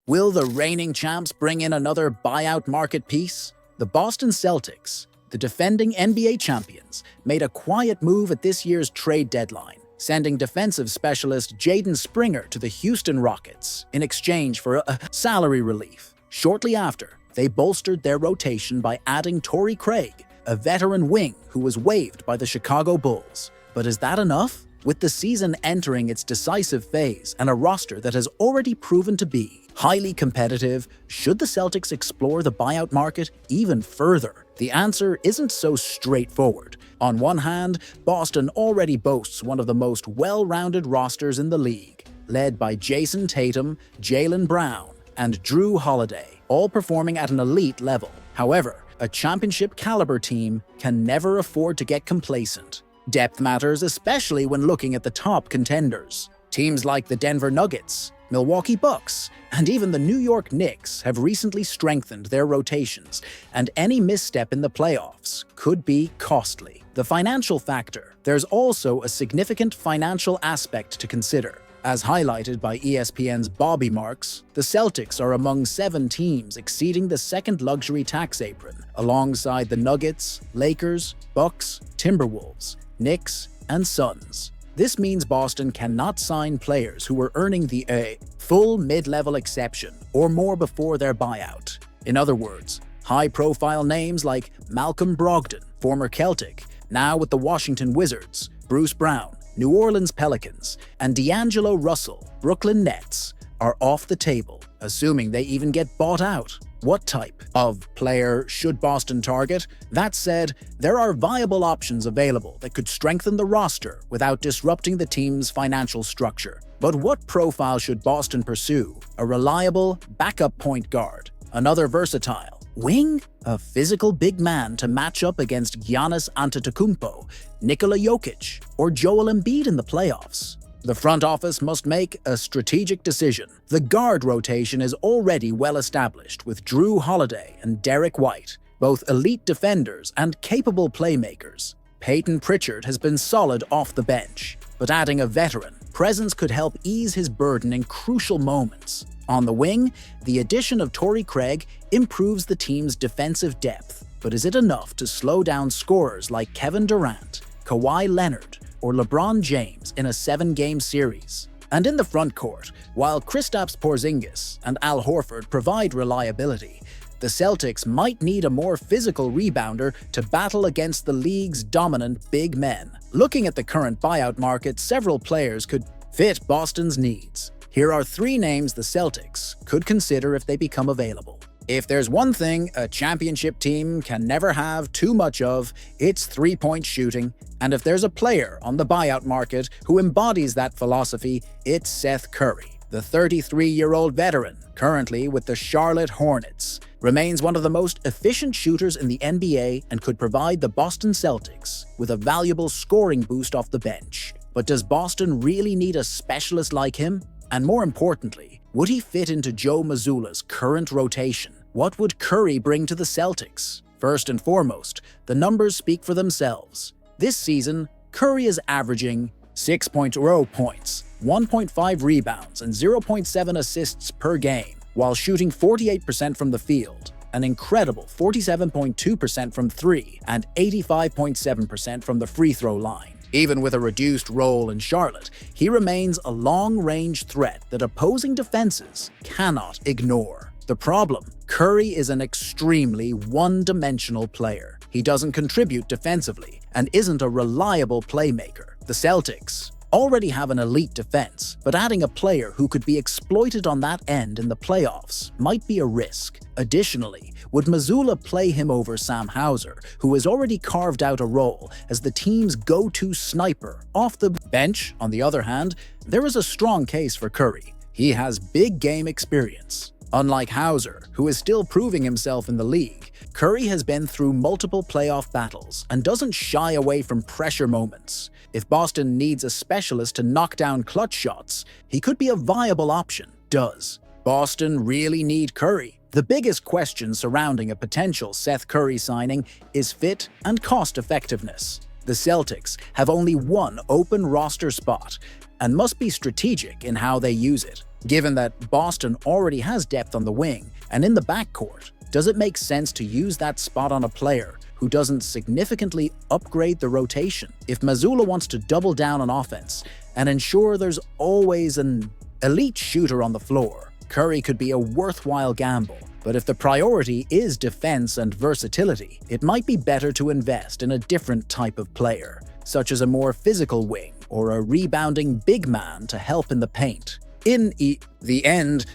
Will the reigning champs bring in another buyout market piece? The Boston Celtics, the defending NBA champions, made a quiet move at this year's trade deadline, sending defensive specialist Jaden Springer to the Houston Rockets in exchange for a salary relief. Shortly after, they bolstered their rotation by adding Torrey Craig, a veteran wing who was waived by the Chicago Bulls. But is that enough? With the season entering its decisive phase and a roster that has already proven to be highly competitive, should the Celtics explore the buyout market even further? The answer isn't so straightforward. On one hand, Boston already boasts one of the most well-rounded rosters in the league, led by Jayson Tatum, Jaylen Brown, and Jrue Holiday, all performing at an elite level. However, a championship-caliber team can never afford to get complacent. Depth matters, especially when looking at the top contenders. Teams like the Denver Nuggets, Milwaukee Bucks, and even the New York Knicks have recently strengthened their rotations, and any misstep in the playoffs could be costly. The financial factor: there's also a significant financial aspect to consider. As highlighted by ESPN's Bobby Marks, the Celtics are among 7 teams exceeding the second luxury tax apron, alongside the Nuggets, Lakers, Bucks, Timberwolves, Knicks, and Suns. This means Boston cannot sign players who were earning the full mid-level exception or more before their buyout. In other words, high-profile names like Malcolm Brogdon, former Celtic, now with the Washington Wizards, Bruce Brown, New Orleans Pelicans, and D'Angelo Russell, Brooklyn Nets, are off the table, assuming they even get bought out. What type of player should Boston target? That said, there are viable options available that could strengthen the roster without disrupting the team's financial structure. But what profile should Boston pursue? A reliable backup point guard? Another versatile wing? A physical big man to match up against Giannis Antetokounmpo, Nikola Jokic, or Joel Embiid in the playoffs? The front office must make a strategic decision. The guard rotation is already well established with Jrue Holiday and Derek White, both elite defenders and capable playmakers. Peyton Pritchard has been solid off the bench, but adding a veteran presence could help ease his burden in crucial moments. On the wing, the addition of Torrey Craig improves the team's defensive depth, but is it enough to slow down scorers like Kevin Durant, Kawhi Leonard, or LeBron James in a 7-game series? And in the front court, while Kristaps Porzingis and Al Horford provide reliability, the Celtics might need a more physical rebounder to battle against the league's dominant big men. Looking at the current buyout market, several players could fit Boston's needs. Here are 3 names the Celtics could consider if they become available. If there's one thing a championship team can never have too much of, it's three-point shooting. And if there's a player on the buyout market who embodies that philosophy, it's Seth Curry. The 33-year-old veteran, currently with the Charlotte Hornets, remains one of the most efficient shooters in the NBA and could provide the Boston Celtics with a valuable scoring boost off the bench. But does Boston really need a specialist like him? And more importantly, would he fit into Joe Mazzulla's current rotation? What would Curry bring to the Celtics? First and foremost, the numbers speak for themselves. This season, Curry is averaging 6.0 points, 1.5 rebounds, and 0.7 assists per game, while shooting 48% from the field, an incredible 47.2% from 3 and 85.7% from the free throw line. Even with a reduced role in Charlotte, he remains a long-range threat that opposing defenses cannot ignore. The problem: Curry is an extremely one-dimensional player. He doesn't contribute defensively and isn't a reliable playmaker. The Celtics already have an elite defense, but adding a player who could be exploited on that end in the playoffs might be a risk. Additionally, would Mazzulla play him over Sam Hauser, who has already carved out a role as the team's go-to sniper off the bench? On the other hand, there is a strong case for Curry. He has big game experience. Unlike Hauser, who is still proving himself in the league, Curry has been through multiple playoff battles and doesn't shy away from pressure moments. If Boston needs a specialist to knock down clutch shots, he could be a viable option. Does Boston really need Curry? The biggest question surrounding a potential Seth Curry signing is fit and cost effectiveness. The Celtics have only one open roster spot and must be strategic in how they use it. Given that Boston already has depth on the wing and in the backcourt, does it make sense to use that spot on a player who doesn't significantly upgrade the rotation? If Mazzulla wants to double down on offense and ensure there's always an elite shooter on the floor, Curry could be a worthwhile gamble. But if the priority is defense and versatility, it might be better to invest in a different type of player, such as a more physical wing or a rebounding big man to help in the paint. In the end,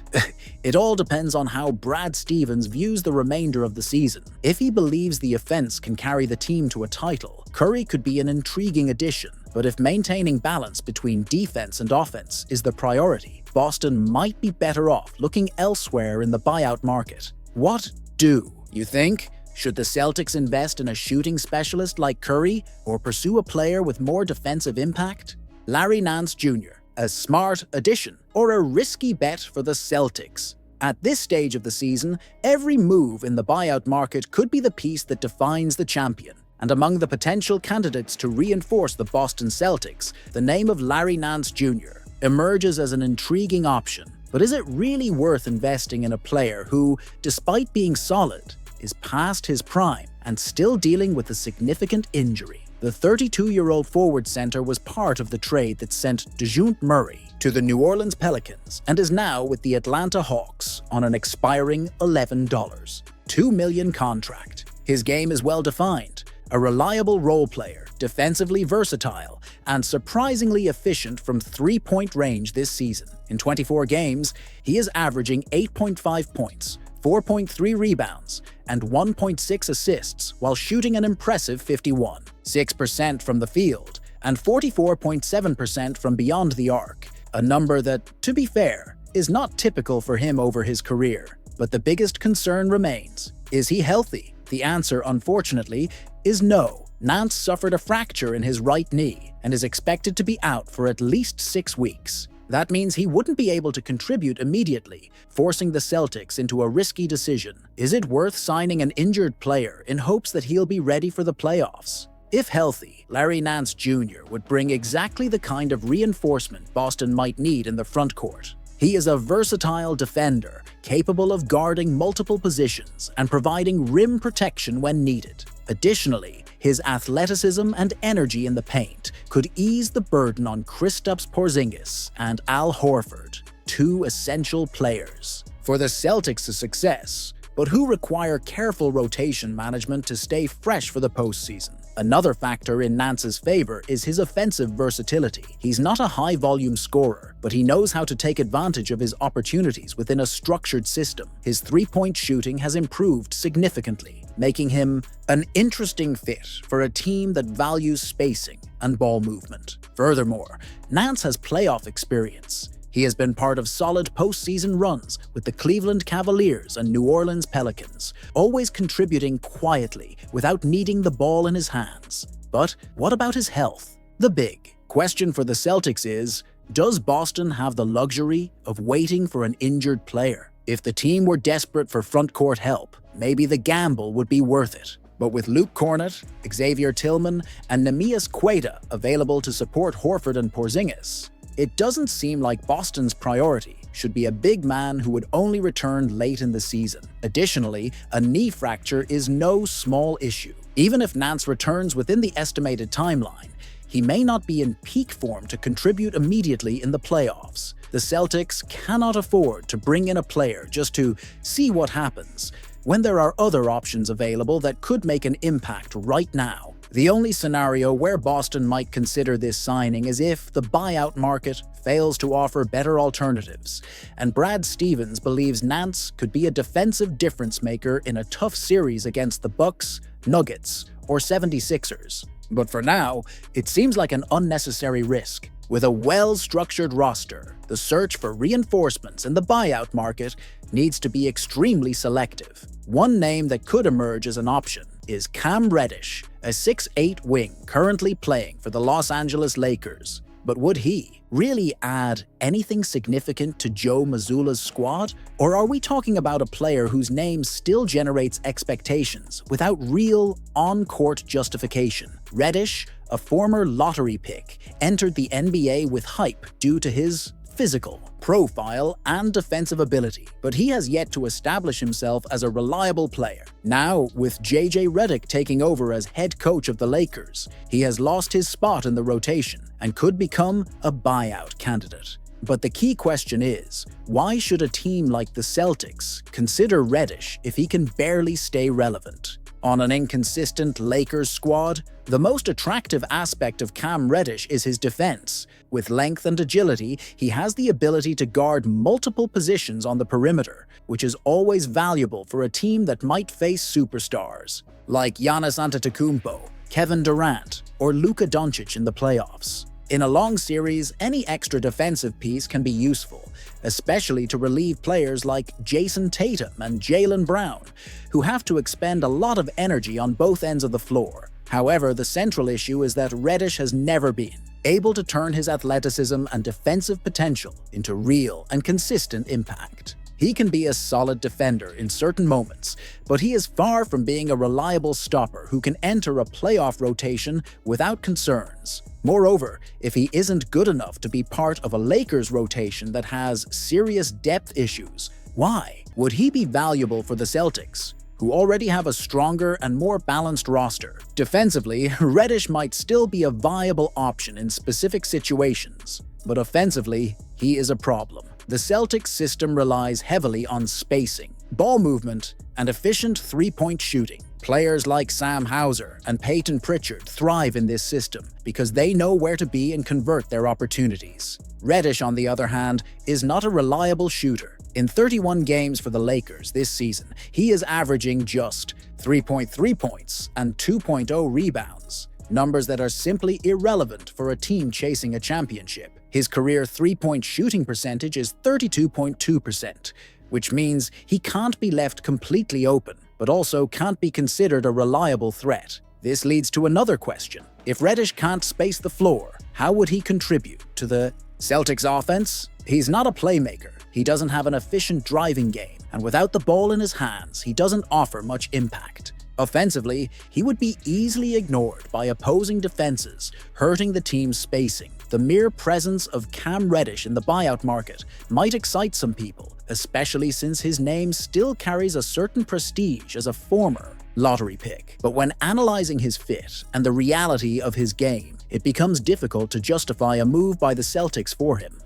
it all depends on how Brad Stevens views the remainder of the season. If he believes the offense can carry the team to a title, Curry could be an intriguing addition. But if maintaining balance between defense and offense is the priority, Boston might be better off looking elsewhere in the buyout market. What do you think? Should the Celtics invest in a shooting specialist like Curry or pursue a player with more defensive impact? Larry Nance Jr., a smart addition or a risky bet for the Celtics? At this stage of the season, every move in the buyout market could be the piece that defines the champion. And among the potential candidates to reinforce the Boston Celtics, the name of Larry Nance Jr. emerges as an intriguing option. But is it really worth investing in a player who, despite being solid, is past his prime and still dealing with a significant injury? The 32-year-old forward center was part of the trade that sent DeJounte Murray to the New Orleans Pelicans and is now with the Atlanta Hawks on an expiring $11.2 million contract. His game is well-defined, a reliable role player, defensively versatile, and surprisingly efficient from three-point range this season. In 24 games, he is averaging 8.5 points, 4.3 rebounds, and 1.6 assists while shooting an impressive 51.6% from the field and 44.7% from beyond the arc, a number that, to be fair, is not typical for him over his career. But the biggest concern remains: is he healthy? The answer, unfortunately, is no. Nance suffered a fracture in his right knee and is expected to be out for at least 6 weeks. That means he wouldn't be able to contribute immediately, forcing the Celtics into a risky decision. Is it worth signing an injured player in hopes that he'll be ready for the playoffs? If healthy, Larry Nance Jr. would bring exactly the kind of reinforcement Boston might need in the front court. He is a versatile defender, capable of guarding multiple positions and providing rim protection when needed. Additionally, his athleticism and energy in the paint could ease the burden on Kristaps Porzingis and Al Horford, two essential players for the Celtics' success, but who require careful rotation management to stay fresh for the postseason. Another factor in Nance's favor is his offensive versatility. He's not a high-volume scorer, but he knows how to take advantage of his opportunities within a structured system. His three-point shooting has improved significantly, making him an interesting fit for a team that values spacing and ball movement. Furthermore, Nance has playoff experience. He has been part of solid postseason runs with the Cleveland Cavaliers and New Orleans Pelicans, always contributing quietly without needing the ball in his hands. But what about his health? The big question for the Celtics is, does Boston have the luxury of waiting for an injured player? If the team were desperate for front-court help, maybe the gamble would be worth it. But with Luke Cornett, Xavier Tillman, and Neemias Queta available to support Horford and Porzingis, it doesn't seem like Boston's priority should be a big man who would only return late in the season. Additionally, a knee fracture is no small issue. Even if Nance returns within the estimated timeline, he may not be in peak form to contribute immediately in the playoffs. The Celtics cannot afford to bring in a player just to see what happens, when there are other options available that could make an impact right now. The only scenario where Boston might consider this signing is if the buyout market fails to offer better alternatives, and Brad Stevens believes Nance could be a defensive difference maker in a tough series against the Bucks, Nuggets, or 76ers. But for now, it seems like an unnecessary risk. With a well-structured roster, the search for reinforcements in the buyout market needs to be extremely selective. One name that could emerge as an option is Cam Reddish, a 6'8" wing currently playing for the Los Angeles Lakers. But would he really add anything significant to Joe Mazzulla's squad? Or are we talking about a player whose name still generates expectations without real on-court justification? Reddish, a former lottery pick, entered the NBA with hype due to his physical, profile, and defensive ability, but he has yet to establish himself as a reliable player. Now, with JJ Redick taking over as head coach of the Lakers, he has lost his spot in the rotation and could become a buyout candidate. But the key question is, why should a team like the Celtics consider Reddish if he can barely stay relevant? On an inconsistent Lakers squad, the most attractive aspect of Cam Reddish is his defense. With length and agility, he has the ability to guard multiple positions on the perimeter, which is always valuable for a team that might face superstars, like Giannis Antetokounmpo, Kevin Durant, or Luka Doncic in the playoffs. In a long series, any extra defensive piece can be useful, especially to relieve players like Jayson Tatum and Jaylen Brown, who have to expend a lot of energy on both ends of the floor. However, the central issue is that Reddish has never been able to turn his athleticism and defensive potential into real and consistent impact. He can be a solid defender in certain moments, but he is far from being a reliable stopper who can enter a playoff rotation without concerns. Moreover, if he isn't good enough to be part of a Lakers rotation that has serious depth issues, why would he be valuable for the Celtics, who already have a stronger and more balanced roster? Defensively, Reddish might still be a viable option in specific situations, but offensively, he is a problem. The Celtics system relies heavily on spacing, ball movement, and efficient three-point shooting. Players like Sam Hauser and Peyton Pritchard thrive in this system because they know where to be and convert their opportunities. Reddish, on the other hand, is not a reliable shooter. In 31 games for the Lakers this season, he is averaging just 3.3 points and 2.0 rebounds, numbers that are simply irrelevant for a team chasing a championship. His career three-point shooting percentage is 32.2%, which means he can't be left completely open, but also can't be considered a reliable threat. This leads to another question. If Reddish can't space the floor, how would he contribute to the Celtics offense? He's not a playmaker. He doesn't have an efficient driving game, and without the ball in his hands, he doesn't offer much impact. Offensively, he would be easily ignored by opposing defenses, hurting the team's spacing. The mere presence of Cam Reddish in the buyout market might excite some people, especially since his name still carries a certain prestige as a former lottery pick. But when analyzing his fit and the reality of his game, it becomes difficult to justify a move by the Celtics for him.